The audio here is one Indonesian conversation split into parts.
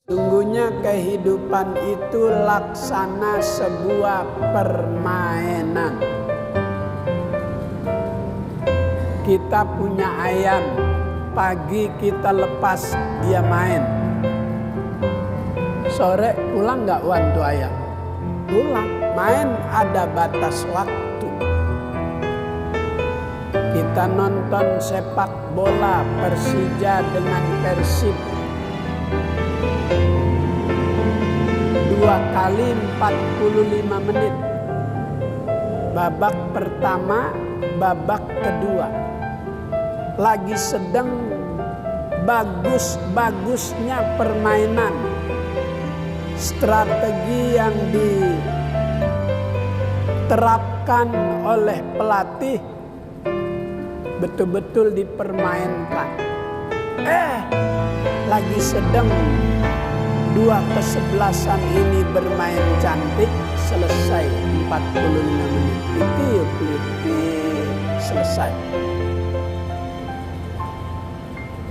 Sungguhnya kehidupan itu laksana sebuah permainan. Kita punya ayam, pagi kita lepas dia main. Sore pulang nggak Wan tuh ayam? Pulang, main ada batas waktu. Kita nonton sepak bola Persija dengan Persib. 2 kali 45 menit. Babak pertama, babak kedua. Lagi sedang bagus-bagusnya permainan. Strategi yang diterapkan oleh pelatih betul-betul dipermainkan. Lagi sedang 2 kesebelasan ini bermain cantik, selesai 45 menit. Selesai.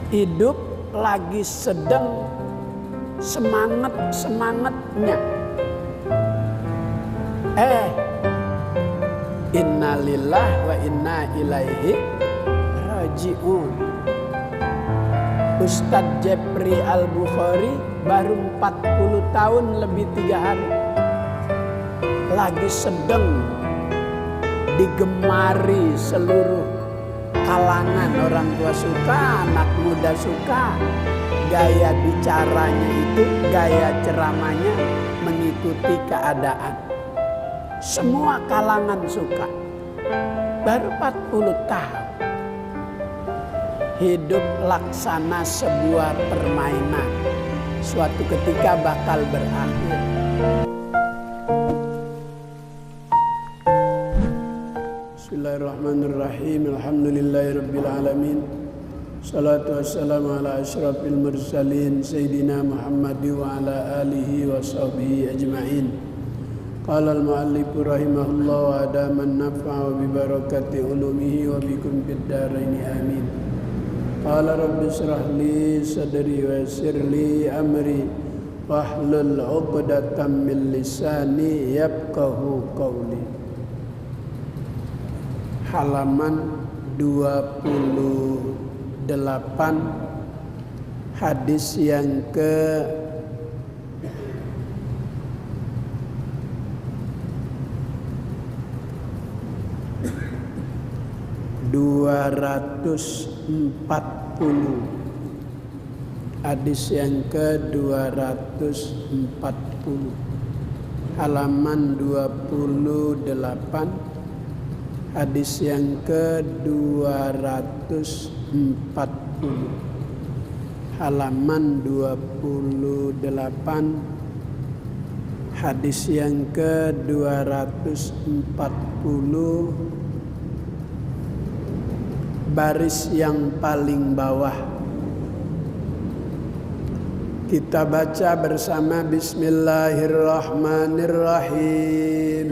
Hidup lagi sedang semangatnya. Innalillah wa inna ilaihi raji'un. Ustadz Jepri Al-Bukhari baru 40 tahun lebih 3 hari. Lagi sedang digemari seluruh kalangan, orang tua suka, anak muda suka. Gaya bicaranya itu, gaya ceramahnya mengikuti keadaan. Semua kalangan suka. Baru 40 tahun. Hidup laksana sebuah permainan. Suatu ketika bakal berakhir. Bismillahirrahmanirrahim. Alhamdulillahirabbil alamin. Salatu wassalamu ala asyrafil mursalin sayyidina Muhammad wa ala alihi wa sahbihi ajma'in. Qala al-muallif rahimahullah wa adaman naf'a wa bi barakati ulumihi wa bikum fid dharain amin. Qala rabbi shrah li sadri wa yassir li amri wahlul 'uqdatam min lisani yafqahu qawli. Halaman 28, hadis yang ke 240. Hadis yang ke-240. Halaman 28. Hadis yang ke-240. Halaman 28. Hadis yang ke-240. Baris yang paling bawah. Kita baca bersama. Bismillahirrahmanirrahim.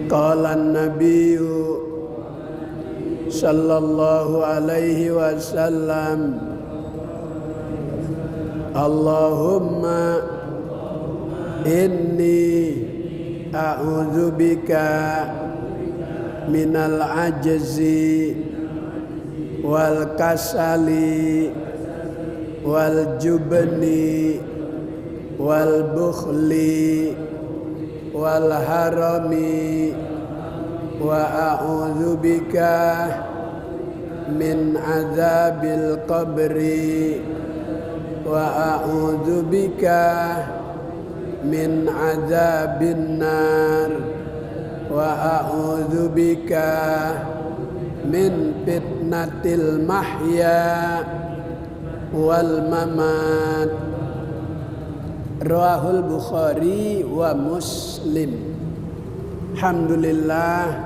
Qala an-nabiyyu sallallahu alaihi wasallam, Allahumma inni a'udzubika minal ajzi wal kasali wal jubni wal bukhli wal harami wa a'udzubika min adzabil qabri wa a'udzubika min adzabin nar wa a'udzubika min fitnatil mahya wal mamat. Rawahul Bukhari wa Muslim. Alhamdulillah,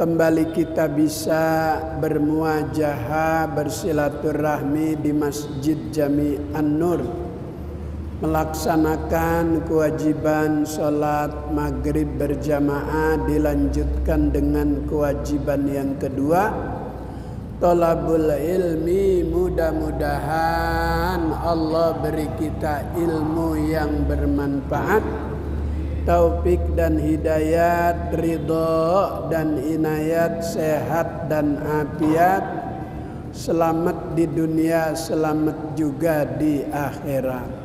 kembali kita bisa bermuajahah, bersilaturahmi di Masjid Jami An-Nur, melaksanakan kewajiban sholat maghrib berjamaah, dilanjutkan dengan kewajiban yang kedua, thalabul ilmi, mudah-mudahan Allah beri kita ilmu yang bermanfaat, taufik dan hidayat, ridho dan inayat, sehat dan afiat, selamat di dunia, selamat juga di akhirat.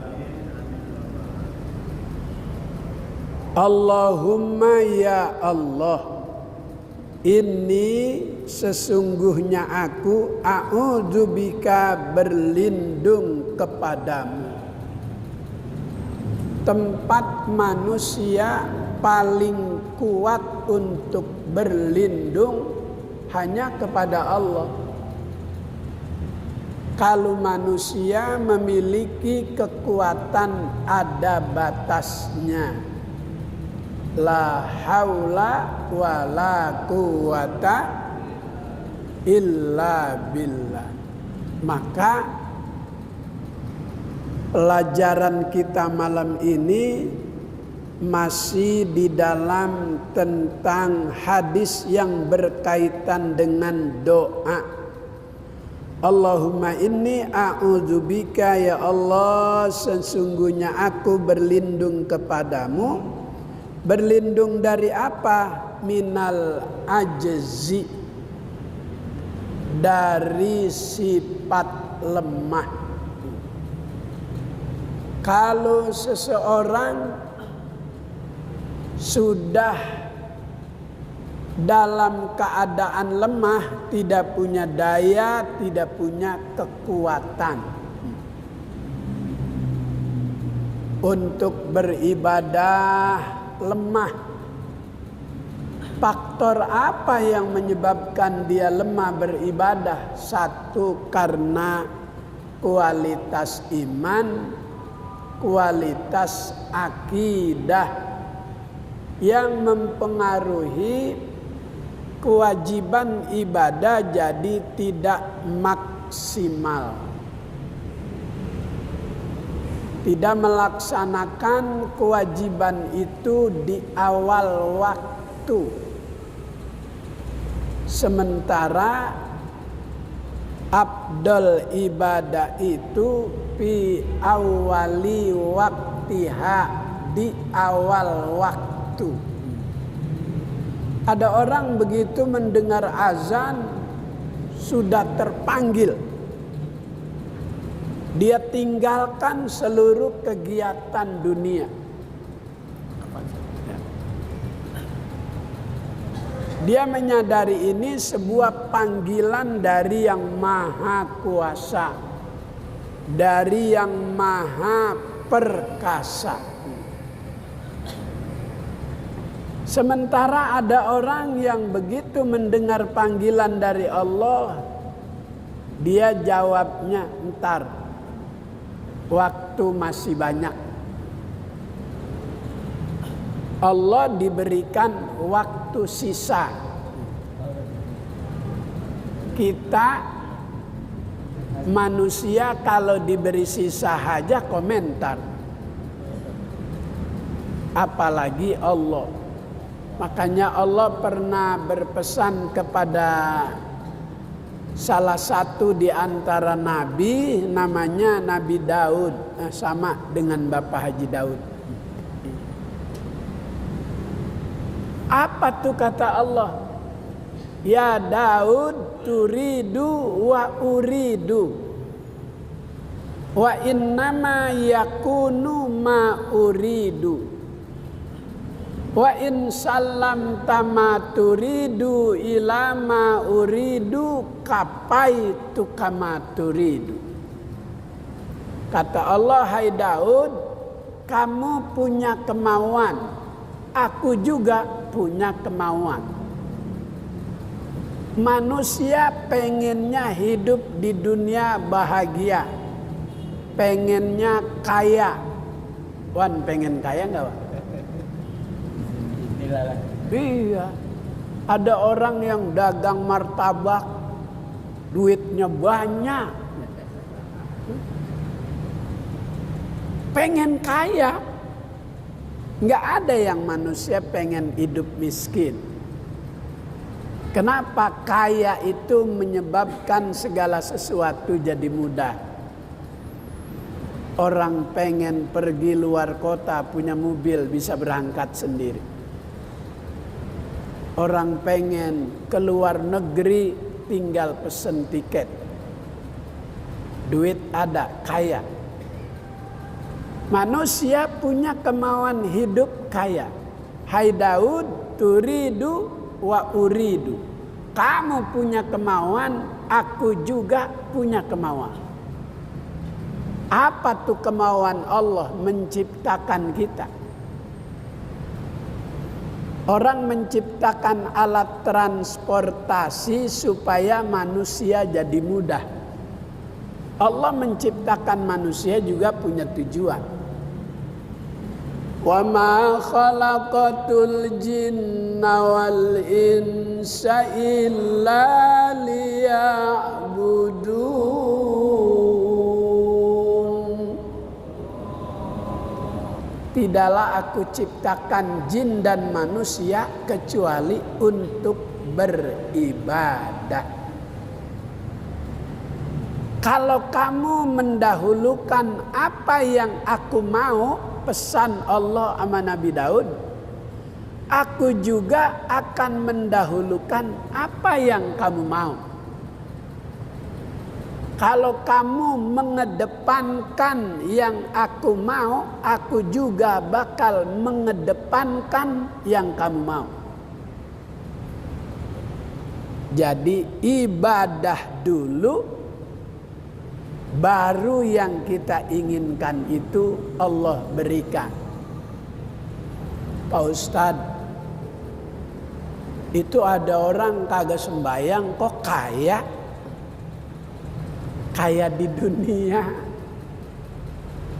Allahumma ya Allah, ini sesungguhnya aku a'udzubika berlindung kepadamu. Tempat manusia paling kuat untuk berlindung hanya kepada Allah. Kalau manusia memiliki kekuatan ada batasnya. La haula wa la quwata illa billah. Maka pelajaran kita malam ini masih di dalam tentang hadis yang berkaitan dengan doa. Allahumma inni a'udzubika ya Allah, sesungguhnya aku berlindung kepadamu. Berlindung dari apa? Minal ajzi, dari sifat lemah. Kalau seseorang sudah dalam keadaan lemah, tidak punya daya, tidak punya kekuatan untuk beribadah, lemah. Faktor apa yang menyebabkan dia lemah beribadah? Satu, karena kualitas iman, kualitas akidah yang mempengaruhi kewajiban ibadah jadi tidak maksimal. Tidak melaksanakan kewajiban itu di awal waktu. Sementara afdal ibadah itu fi awali waktiha, di awal waktu. Ada orang begitu mendengar azan sudah terpanggil, dia tinggalkan seluruh kegiatan dunia. Dia menyadari ini sebuah panggilan dari yang maha kuasa, dari yang maha perkasa. Sementara ada orang yang begitu mendengar panggilan dari Allah, dia jawabnya entar, waktu masih banyak. Allah diberikan waktu sisa. Kita manusia kalau diberi sisa aja komentar, apalagi Allah. Makanya Allah pernah berpesan kepada salah satu di antara nabi, namanya Nabi Daud, sama dengan Bapak Haji Daud. Apa tuh kata Allah? Ya Daud, turidu wa uridu, wa innama yakunu ma uridu, wa in salam tama turidu ila ma uridu kapaitu kama turidu. Kata Allah, hai Daud, kamu punya kemauan, aku juga punya kemauan. Manusia pengennya hidup di dunia bahagia, pengennya kaya. Wan pengen kaya nggak, Wan? Iya. Ada orang yang dagang martabak, duitnya banyak, pengen kaya. Nggak ada yang manusia pengen hidup miskin. Kenapa kaya itu menyebabkan segala sesuatu jadi mudah? Orang pengen pergi luar kota punya mobil bisa berangkat sendiri. Orang pengen ke luar negeri tinggal pesen tiket. Duit ada, kaya. Manusia punya kemauan hidup kaya. Hai Daud, turidu wa uridu. Kamu punya kemauan, aku juga punya kemauan. Apa tuh kemauan Allah menciptakan kita? Orang menciptakan alat transportasi supaya manusia jadi mudah. Allah menciptakan manusia juga punya tujuan. Wa ma khalaqatul jinna wal insa illa liya'budun. Tidaklah aku ciptakan jin dan manusia kecuali untuk beribadah. Kalau kamu mendahulukan apa yang aku mau, pesan Allah sama Nabi Daud, aku juga akan mendahulukan apa yang kamu mau. Kalau kamu mengedepankan yang aku mau, aku juga bakal mengedepankan yang kamu mau. Jadi ibadah dulu, baru yang kita inginkan itu Allah berikan. Pak Ustadz, itu ada orang kagak sembayang kok kaya? Kaya di dunia.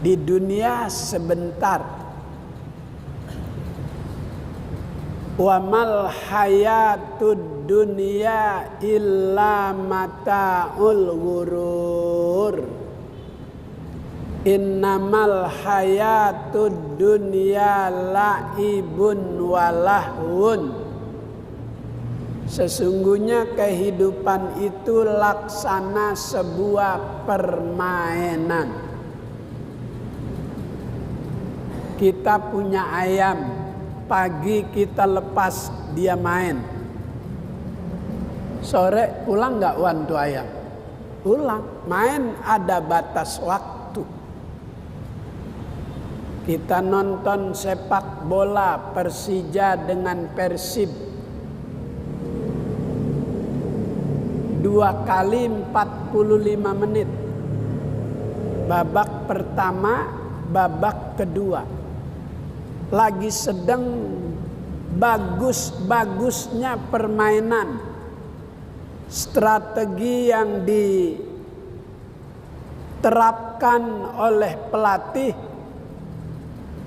Di dunia sebentar. Wa mal hayatud dunya illa mata'ul ghurur. Innamal hayatud dunya la'ibun walahun. Sesungguhnya kehidupan itu laksana sebuah permainan. Kita punya ayam, pagi kita lepas dia main. Sore pulang nggak Wan tuh ayam? Pulang, main ada batas waktu. Kita nonton sepak bola Persija dengan Persib. 2 kali 45 menit. Babak pertama, babak kedua. Lagi sedang bagus-bagusnya permainan. Strategi yang diterapkan oleh pelatih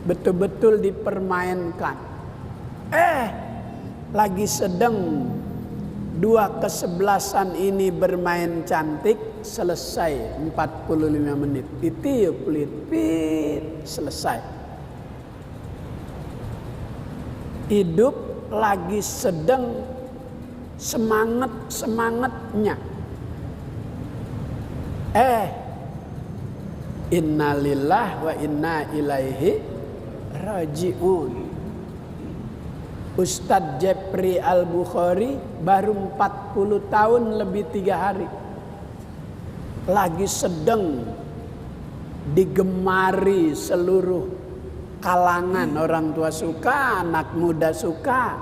betul-betul dipermainkan. Lagi sedang 2 kesebelasan ini bermain cantik, selesai 45 menit. Ditiup plit, selesai. Hidup lagi sedang semangat-semangatnya. Innalillah wa inna ilaihi raji'un. Ustadz Jepri Al-Bukhari baru 40 tahun lebih 3 hari. Lagi sedang digemari seluruh kalangan. Orang tua suka, anak muda suka.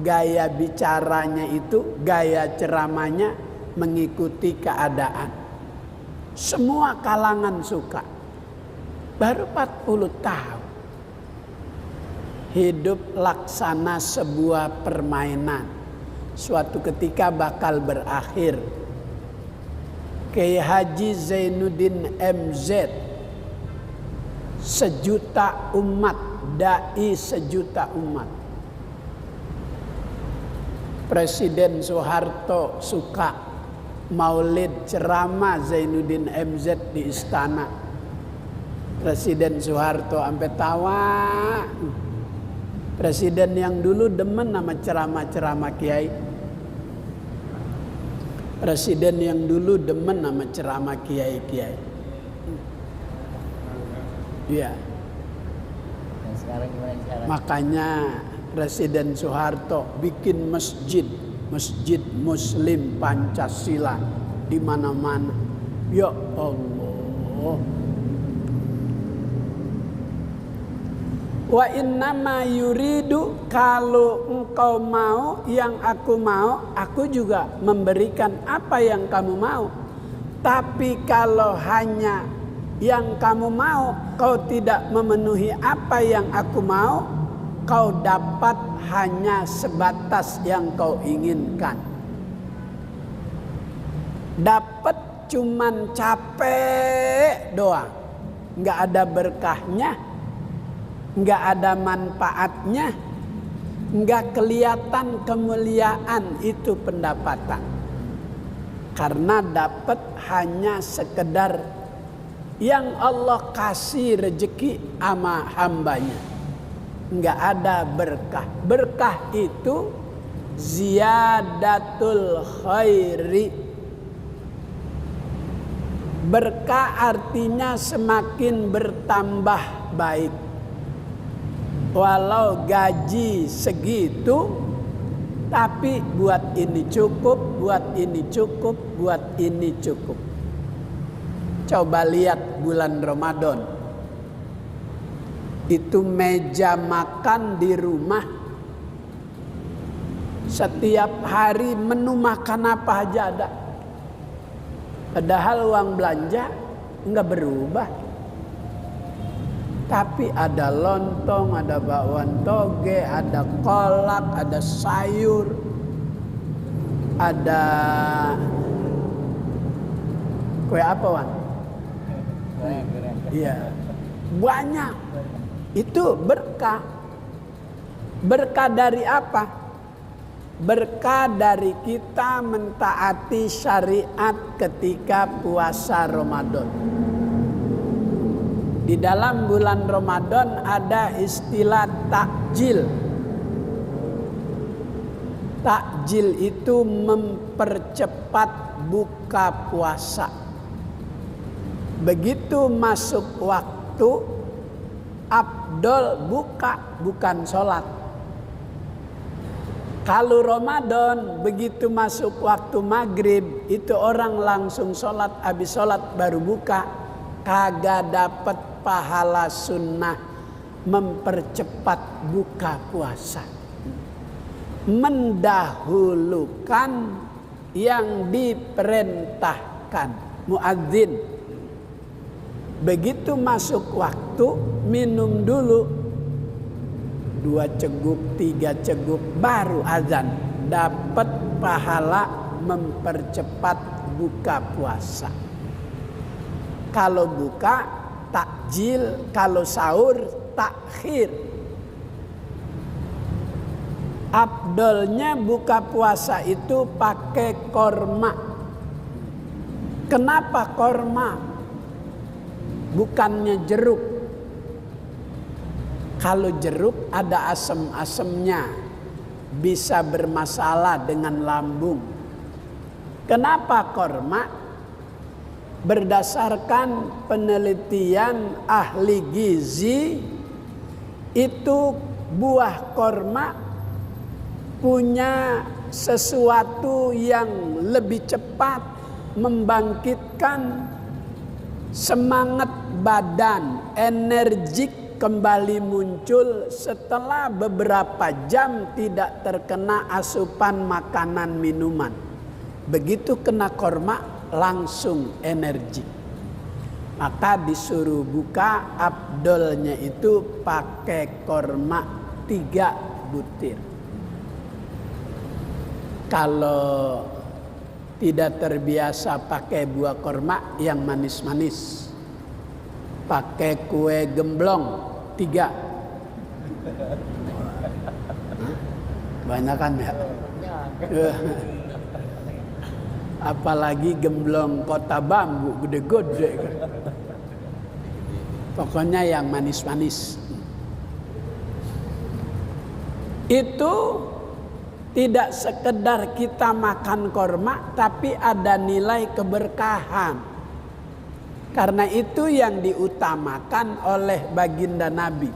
Gaya bicaranya itu, gaya ceramahnya mengikuti keadaan. Semua kalangan suka. Baru 40 tahun. Hidup laksana sebuah permainan. Suatu ketika bakal berakhir. Kiai Haji Zainuddin MZ. 1 juta umat. Dai 1 juta umat. Presiden Soeharto suka maulid ceramah Zainuddin MZ di istana. Presiden Soeharto sampai tawa. Presiden yang dulu demen sama ceramah-ceramah kiai. Presiden yang dulu demen sama ceramah kiai-kiai. Iya. Dan sekarang gimana sekarang? Makanya Presiden Soeharto bikin masjid Muslim Pancasila di mana-mana. Ya Allah. Wa innama yuridu, kalau engkau mau yang aku mau, aku juga memberikan apa yang kamu mau. Tapi kalau hanya yang kamu mau, kau tidak memenuhi apa yang aku mau, kau dapat hanya sebatas yang kau inginkan. Dapat cuman capek doang, nggak ada berkahnya, nggak ada manfaatnya, nggak kelihatan kemuliaan itu pendapatan. Karena dapat hanya sekedar yang Allah kasih rezeki sama hambanya. Nggak ada berkah. Berkah itu ziyadatul khairi. Berkah artinya semakin bertambah baik. Walau gaji segitu, tapi buat ini cukup, buat ini cukup, buat ini cukup. Coba lihat bulan Ramadan. Itu meja makan di rumah. Setiap hari menu makan apa aja ada. Padahal uang belanja enggak berubah. Tapi ada lontong, ada bakwan toge, ada kolak, ada sayur, ada kue apa, Wan? Iya, banyak. Itu berkah. Berkah dari apa? Berkah dari kita mentaati syariat ketika puasa Ramadan. Di dalam bulan Ramadan ada istilah takjil. Takjil itu mempercepat buka puasa. Begitu masuk waktu, afdol buka, bukan sholat. Kalau Ramadan begitu masuk waktu maghrib, itu orang langsung sholat, habis sholat baru buka. Kagak dapat pahala sunnah mempercepat buka puasa. Mendahulukan yang diperintahkan. Muadzin begitu masuk waktu, minum dulu 2 ceguk, 3 ceguk, baru azan. Dapat pahala mempercepat buka puasa. Kalau buka takjil, kalau sahur takhir. Afdolnya buka puasa itu pakai korma. Kenapa korma? Bukannya jeruk. Kalau jeruk ada asam-asamnya, bisa bermasalah dengan lambung. Kenapa korma? Berdasarkan penelitian ahli gizi, itu buah korma punya sesuatu yang lebih cepat membangkitkan semangat badan, energik kembali muncul setelah beberapa jam tidak terkena asupan makanan minuman. Begitu kena korma langsung energi. Maka disuruh buka, afdolnya itu pakai korma 3 butir. Kalau tidak terbiasa pakai buah korma yang manis-manis, pakai kue gemblong 3. Banyak kan ya? Apalagi gemblong kota bambu gede-gede. Pokoknya yang manis-manis. Itu Tidak sekedar kita makan korma, tapi ada nilai keberkahan. Karena itu yang diutamakan oleh baginda Nabi.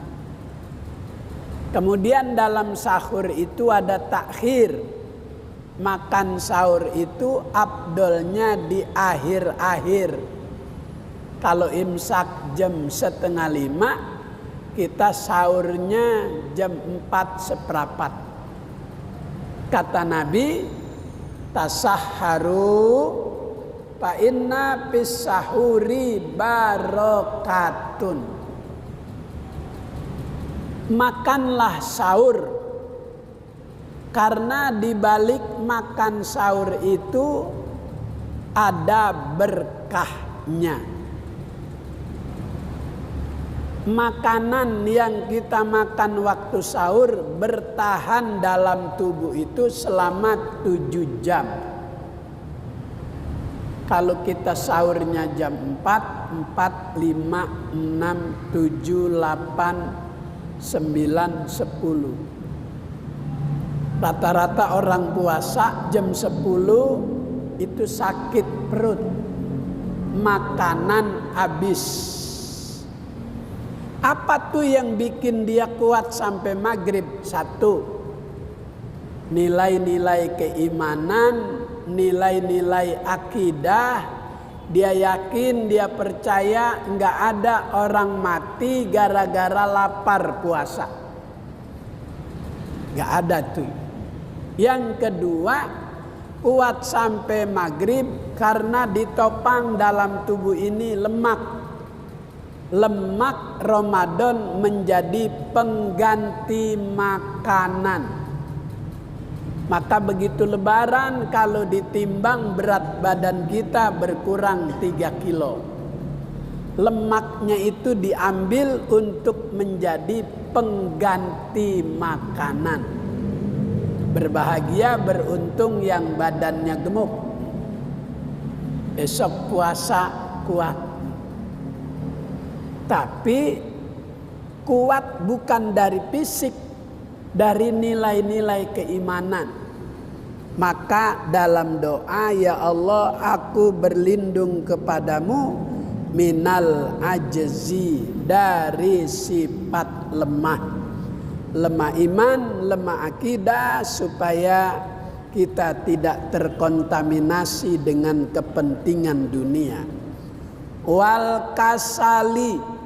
Kemudian dalam sahur itu ada takhir. Makan sahur itu afdolnya di akhir-akhir. Kalau imsak jam 4:30, kita sahurnya jam 4:15. Kata Nabi, tasahharu fa inna fis sahuri barokatun. Makanlah sahur, karena di balik makan sahur itu ada berkahnya. Makanan yang kita makan waktu sahur bertahan dalam tubuh itu selama 7 jam. Kalau kita sahurnya jam 4, 4, 5, 6, 7, 8, 9, 10. Rata-rata orang puasa jam 10 itu sakit perut. Makanan habis. Apa tuh yang bikin dia kuat sampai maghrib? 1. Nilai-nilai keimanan, nilai-nilai akidah. Dia yakin, dia percaya nggak ada orang mati gara-gara lapar puasa. Nggak ada tuh. Yang kedua, kuat sampai maghrib karena ditopang dalam tubuh ini lemak. Lemak Ramadan menjadi pengganti makanan. Maka begitu lebaran, kalau ditimbang berat badan kita berkurang 3 kilo. Lemaknya itu diambil untuk menjadi pengganti makanan. Berbahagia, beruntung yang badannya gemuk. Besok puasa kuat. Tapi kuat bukan dari fisik, dari nilai-nilai keimanan. Maka dalam doa, ya Allah, aku berlindung kepadamu minal ajzi, dari sifat lemah. Lemah iman, lemah akidah, supaya kita tidak terkontaminasi dengan kepentingan dunia. Wal kasali,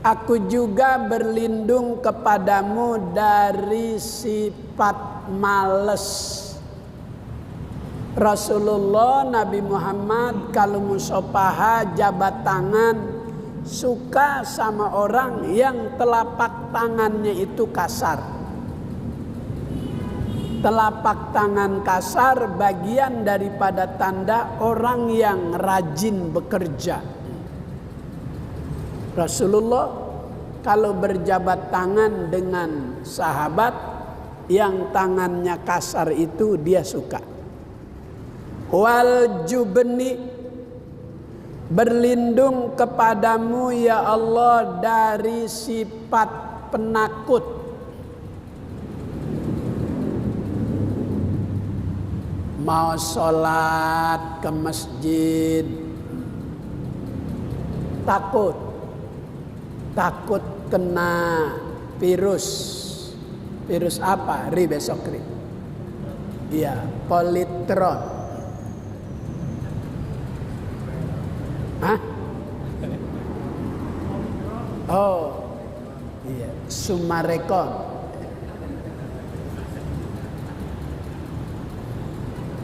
aku juga berlindung kepadamu dari sifat males. Rasulullah Nabi Muhammad kalau musafaha jabat tangan suka sama orang yang telapak tangannya itu kasar. Telapak tangan kasar bagian daripada tanda orang yang rajin bekerja. Rasulullah kalau berjabat tangan dengan sahabat yang tangannya kasar itu dia suka. Wal jubni, berlindung kepadamu ya Allah dari sifat penakut. Mau sholat ke masjid takut kena virus. Virus apa? Besok iya, politron. Hah? Oh, iya, Sumarekon.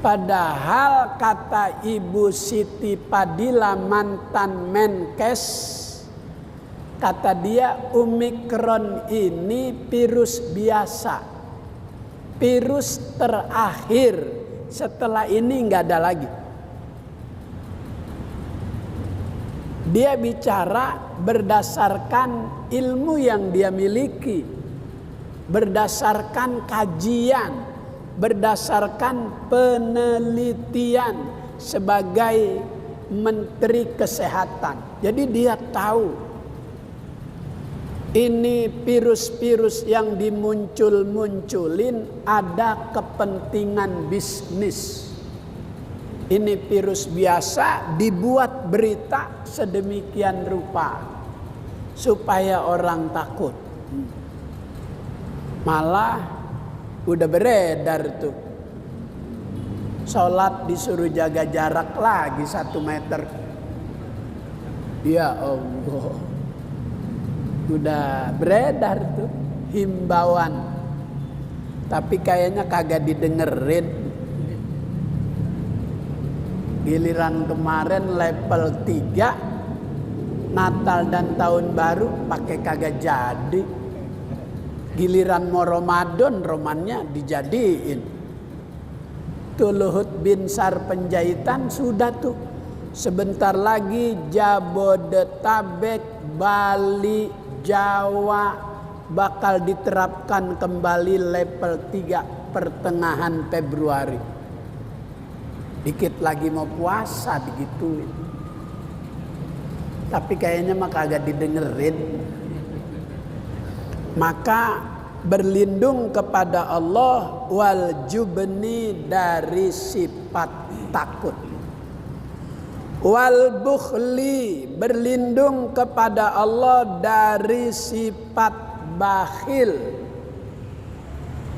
Padahal kata Ibu Siti Padilla mantan Menkes, kata dia Omikron ini virus biasa, virus terakhir. Setelah ini nggak ada lagi. Dia bicara berdasarkan ilmu yang dia miliki, berdasarkan kajian, berdasarkan penelitian sebagai Menteri Kesehatan. Jadi dia tahu Ini virus-virus yang dimuncul-munculin ada kepentingan bisnis. Ini virus biasa dibuat berita sedemikian rupa supaya orang takut. Malah udah beredar tuh. Sholat disuruh jaga jarak lagi 1 meter. Ya Allah. Udah beredar tuh himbauan. Tapi kayaknya kagak didengerin. Giliran kemarin level 3 Natal dan tahun baru pakai kagak jadi. Giliran mau Ramadan romannya dijadiin. Tuh Luhut Binsar Penjahitan sudah tuh. Sebentar lagi Jabodetabek, Bali, Jawa bakal diterapkan kembali level 3 pertengahan Februari. Dikit lagi mau puasa digituin. Tapi kayaknya mah kagak didengerin. Maka berlindung kepada Allah wal jubni dari sifat takut. Wal bukhli berlindung kepada Allah dari sifat bakhil,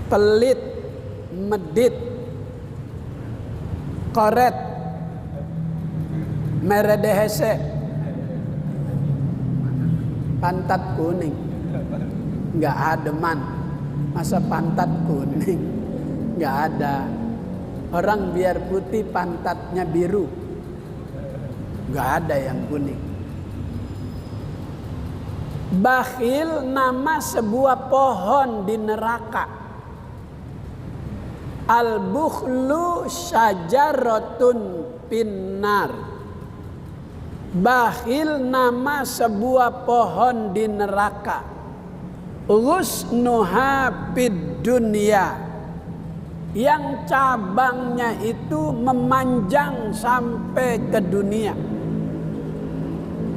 pelit, medit, koret, meredehese, pantat kuning, nggak ada man, masa pantat kuning, nggak ada. Orang biar putih pantatnya biru, nggak ada yang kuning. Bakhil nama sebuah pohon di neraka. Al-bukhlu syajaratun pinnar. Bakhil nama sebuah pohon di neraka. Ghusnuha fid dunya, yang cabangnya itu memanjang sampai ke dunia.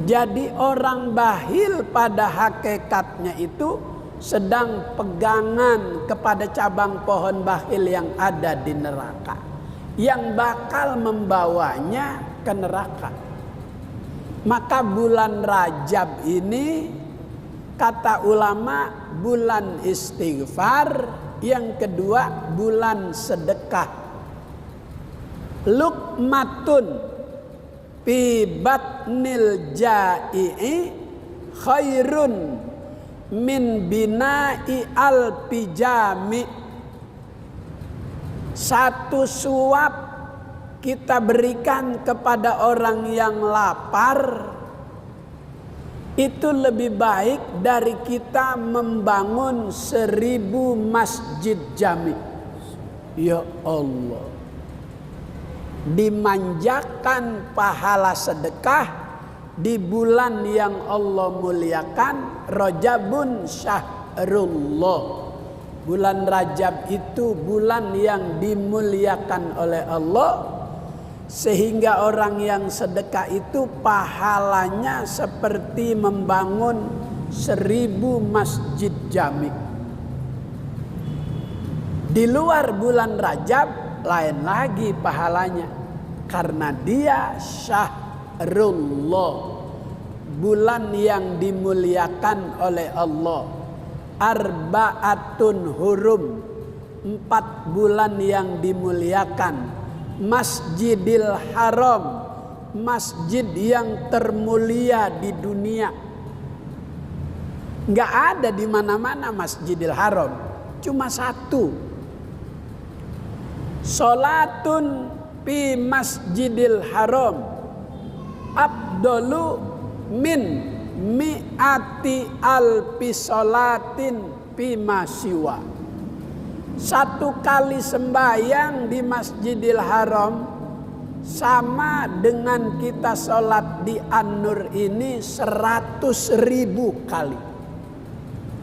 Jadi orang bakhil pada hakikatnya itu sedang pegangan kepada cabang pohon bakhil yang ada di neraka, yang bakal membawanya ke neraka. Maka bulan Rajab ini kata ulama bulan istighfar, yang kedua bulan sedekah. Luqmatun fi batnil jai'i khairun min bina'i al pijami. Satu suap kita berikan kepada orang yang lapar itu lebih baik dari kita membangun 1000 masjid jami. Ya Allah, dimanjakan pahala sedekah di bulan yang Allah muliakan, Rajabun syahrullah. Bulan Rajab itu bulan yang dimuliakan oleh Allah, sehingga orang yang sedekah itu pahalanya seperti membangun 1000 masjid jami. Di luar bulan Rajab lain lagi pahalanya, karena dia syahrullah, bulan yang dimuliakan oleh Allah. Arba'atun hurum, 4 bulan yang dimuliakan. Masjidil Haram, masjid yang termulia di dunia. Nggak ada di mana-mana Masjidil Haram, cuma 1. Salatun fi Masjidil Haram afdalu min mi'ati alfi salatin fi masyiwa. 1 kali sembahyang di Masjidil Haram sama dengan kita sholat di An-Nur ini 100.000 kali.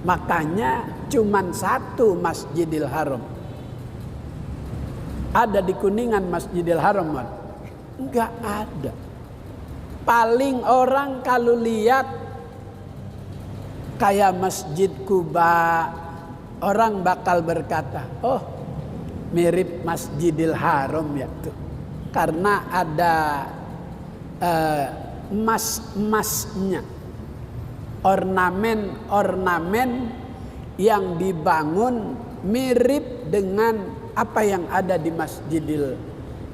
Makanya cuman 1 Masjidil Haram. Ada di Kuningan Masjidil Haram? Enggak ada. Paling orang kalau lihat kayak Masjid Kuba, orang bakal berkata, oh mirip Masjidil Haram ya tuh. Karena ada emas-emasnya, ornamen-ornamen yang dibangun mirip dengan apa yang ada di Masjidil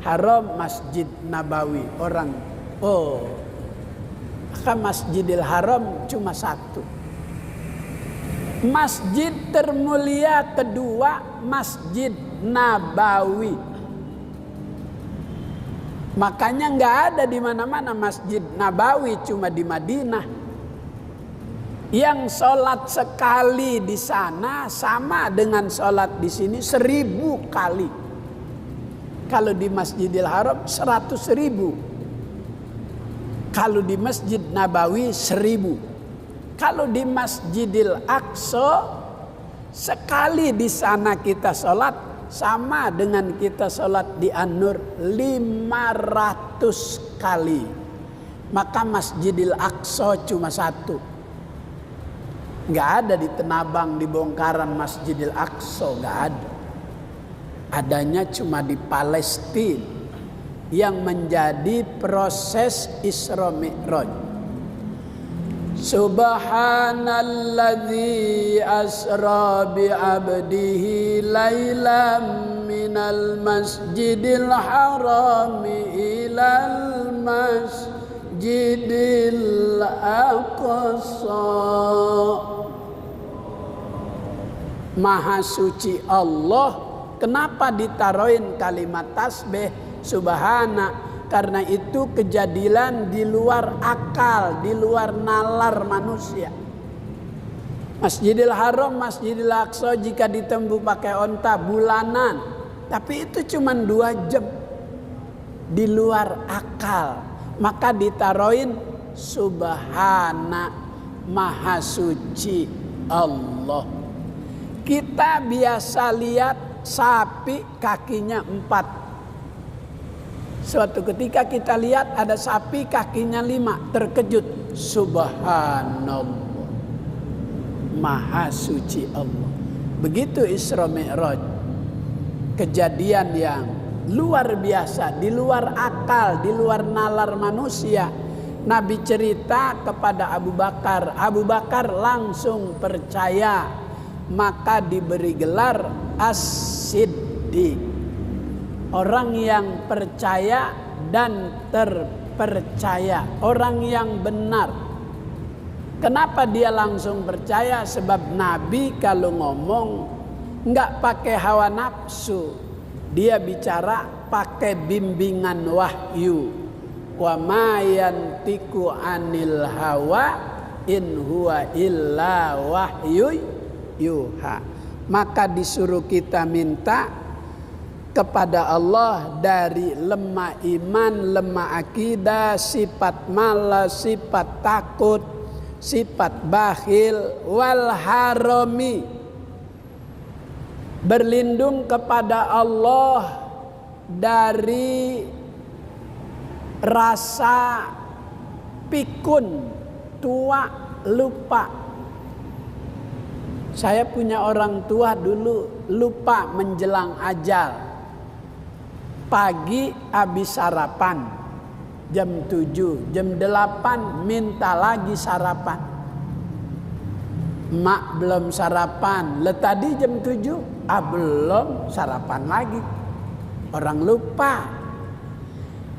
Haram, Masjid Nabawi. Orang, oh, maka Masjidil Haram cuma satu. Masjid termulia kedua, Masjid Nabawi. Makanya nggak ada di mana-mana Masjid Nabawi, cuma di Madinah. Yang sholat sekali di sana sama dengan sholat di sini 1000 kali. Kalau di Masjidil Haram 100.000. Kalau di Masjid Nabawi 1000. Kalau di Masjidil Aqsa sekali di sana kita sholat sama dengan kita sholat di An-Nur 500 kali. Maka Masjidil Aqsa cuma satu. Nggak ada di Tenabang, di Bongkaran Masjidil Aqsa, nggak ada. Adanya cuma di Palestina yang menjadi proses Isra Mi'raj. Subhanalladzi asra bi 'abdihi lailam minal masjidil harami ilal masjidil aqsa. Maha suci Allah. Kenapa ditaruhin kalimat tasbih subhana? Karena itu kejadian di luar akal, di luar nalar manusia. Masjidil Haram, Masjidil Aqsa jika ditempuh pakai onta bulanan. Tapi itu cuma 2 jam. Di luar akal. Maka ditaruhin subhana, maha suci Allah. Kita biasa lihat sapi kakinya 4. Suatu ketika kita lihat ada sapi kakinya 5, terkejut. Subhanallah, maha suci Allah. Begitu Isra Mi'raj, kejadian yang luar biasa, di luar akal, di luar nalar manusia. Nabi cerita kepada Abu Bakar, Abu Bakar langsung percaya. Maka diberi gelar As-Siddiq, orang yang percaya dan terpercaya, orang yang benar. Kenapa dia langsung percaya? Sebab Nabi kalau ngomong nggak pakai hawa nafsu, dia bicara pakai bimbingan wahyu. Wa ma yantiqu anil hawa in huwa illa wahyu yuha. Maka disuruh kita minta kepada Allah dari lemah iman, lemah akidah, sifat malas, sifat takut, sifat bakhil, wal harami. Berlindung kepada Allah dari rasa pikun, tua, lupa. Saya punya orang tua dulu lupa menjelang ajal. Pagi habis sarapan jam 7, jam 8 minta lagi sarapan. Mak belum sarapan, tadi jam 7, belum sarapan lagi. Orang lupa.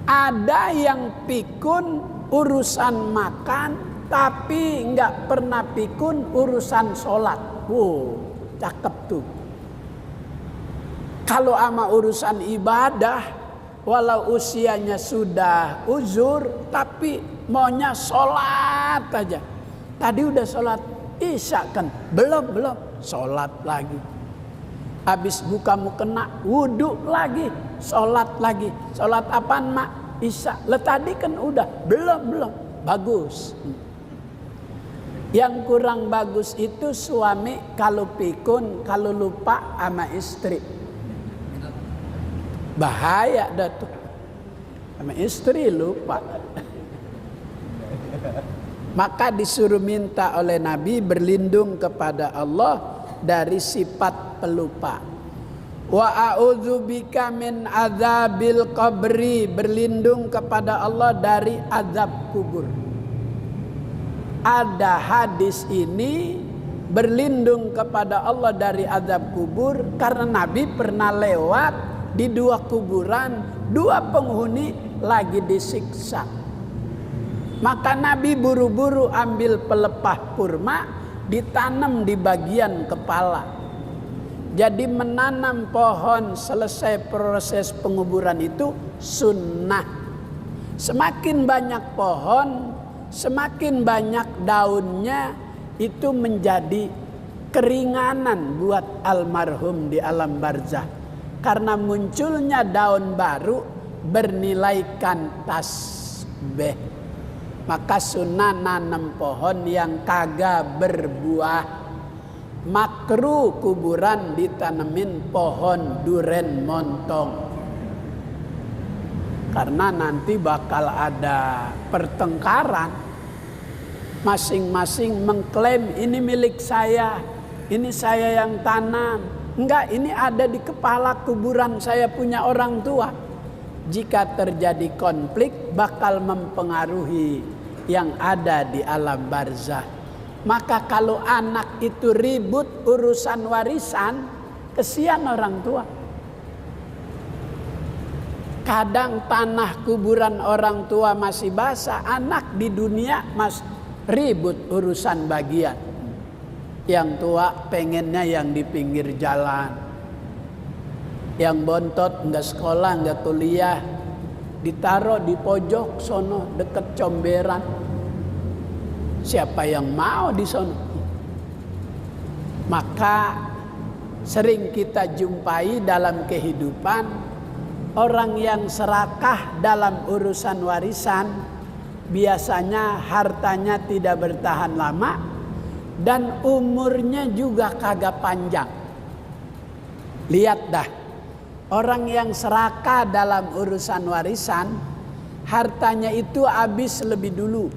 Ada yang pikun urusan makan, tapi nggak pernah pikun urusan sholat. Wow, cakep tuh. Kalau ama urusan ibadah, walau usianya sudah uzur, tapi maunya sholat aja. Tadi udah sholat isya kan? Belum, sholat lagi. Habis buka mukena, wudhu lagi, sholat lagi. Sholat apaan mak? Isya. Tadi kan udah, belum. Bagus. Yang kurang bagus itu suami kalau pikun, kalau lupa sama istri. Bahaya dah tuh. Sama istri lupa. Maka disuruh minta oleh Nabi berlindung kepada Allah dari sifat pelupa. Wa a'udzubika min adzabil qabri, berlindung kepada Allah dari azab kubur. Ada hadis ini berlindung kepada Allah dari azab kubur karena Nabi pernah lewat di 2 kuburan, 2 penghuni lagi disiksa. Maka Nabi buru-buru ambil pelepah kurma, ditanam di bagian kepala. Jadi menanam pohon selesai proses penguburan itu sunnah. Semakin banyak pohon, semakin banyak daunnya, itu menjadi keringanan buat almarhum di alam barzah. Karena munculnya daun baru bernilaikan tasbih. Maka sunnah nanam pohon yang kagak berbuah. Makruh kuburan ditanemin pohon duren montong. Karena nanti bakal ada pertengkaran. Masing-masing mengklaim ini milik saya, ini saya yang tanam. Enggak, ini ada di kepala kuburan saya punya orang tua. Jika terjadi konflik bakal mempengaruhi yang ada di alam barzah. Maka kalau anak itu ribut urusan warisan, kesian orang tua. Kadang tanah kuburan orang tua masih basah, anak di dunia masih ribut urusan bagian. Yang tua pengennya yang di pinggir jalan. Yang bontot nggak sekolah, nggak kuliah, ditaruh di pojok sono deket comberan. Siapa yang mau di sono? Maka sering kita jumpai dalam kehidupan orang yang serakah dalam urusan warisan, biasanya hartanya tidak bertahan lama dan umurnya juga kagak panjang. Lihat dah, orang yang serakah dalam urusan warisan, hartanya itu habis lebih dulu.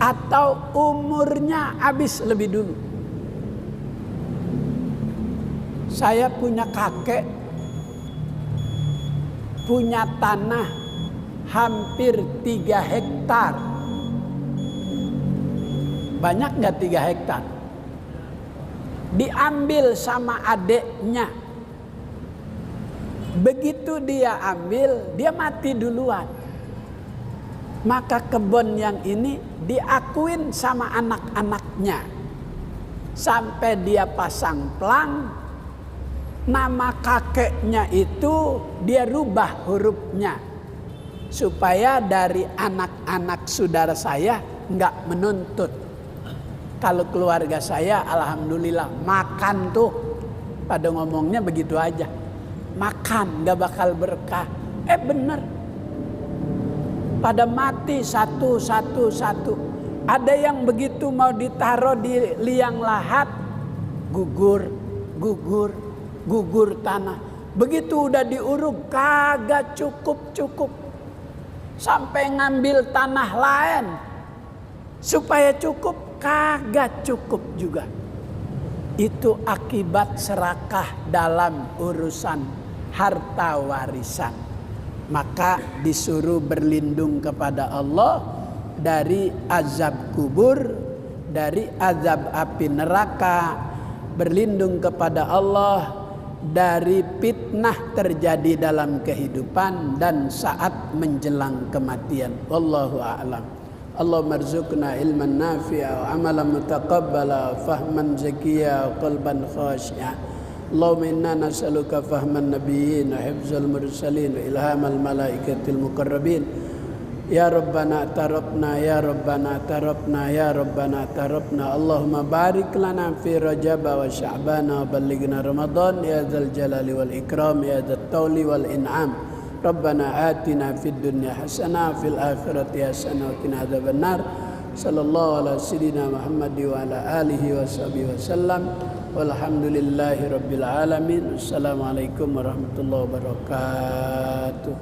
Atau umurnya habis lebih dulu. Saya punya kakek, punya tanah hampir 3 hektar. Banyak nggak 3 hektar? Diambil sama adeknya. Begitu dia ambil, dia mati duluan. Maka kebun yang ini diakuin sama anak-anaknya. Sampai dia pasang plang, nama kakeknya itu dia rubah hurufnya. Supaya dari anak-anak saudara saya nggak menuntut. Kalau keluarga saya alhamdulillah makan tuh. Pada ngomongnya begitu aja. Makan gak bakal berkah. Bener. Pada mati satu. Ada yang begitu mau ditaruh di liang lahat, gugur tanah. Begitu udah diuruk kagak cukup. Sampai ngambil tanah lain supaya cukup, kagak cukup juga. Itu akibat serakah dalam urusan harta warisan. Maka disuruh berlindung kepada Allah dari azab kubur, dari azab api neraka, berlindung kepada Allah dari fitnah terjadi dalam kehidupan dan saat menjelang kematian. Wallahu a'lam. Allahumma rzuqna ilman nafi'a wa amalan mutaqabbala, fahman zakiya wa qalban khashi'a. Allahumma inna nas'aluka fahman nabiyyin wa hifzal mursalin wa ilhamal malaikatil muqarrabin. Ya Rabbana tarabna, ya Rabbana tarabna, ya Rabbana tarabna. Allahumma barik lana fi Rajab wa Sya'ban wa ballighna Ramadan ya dzal jalali wal ikram ya dzat tawli wal in'am. Rabbana atina fid dunya hasanah fil akhirati hasanah wa qina adzabannar. Sallallahu ala sayyidina Muhammad wa ala alihi wa sahbihi wasallam. Walhamdulillahi rabbil alamin. Assalamualaikum warahmatullahi wabarakatuh.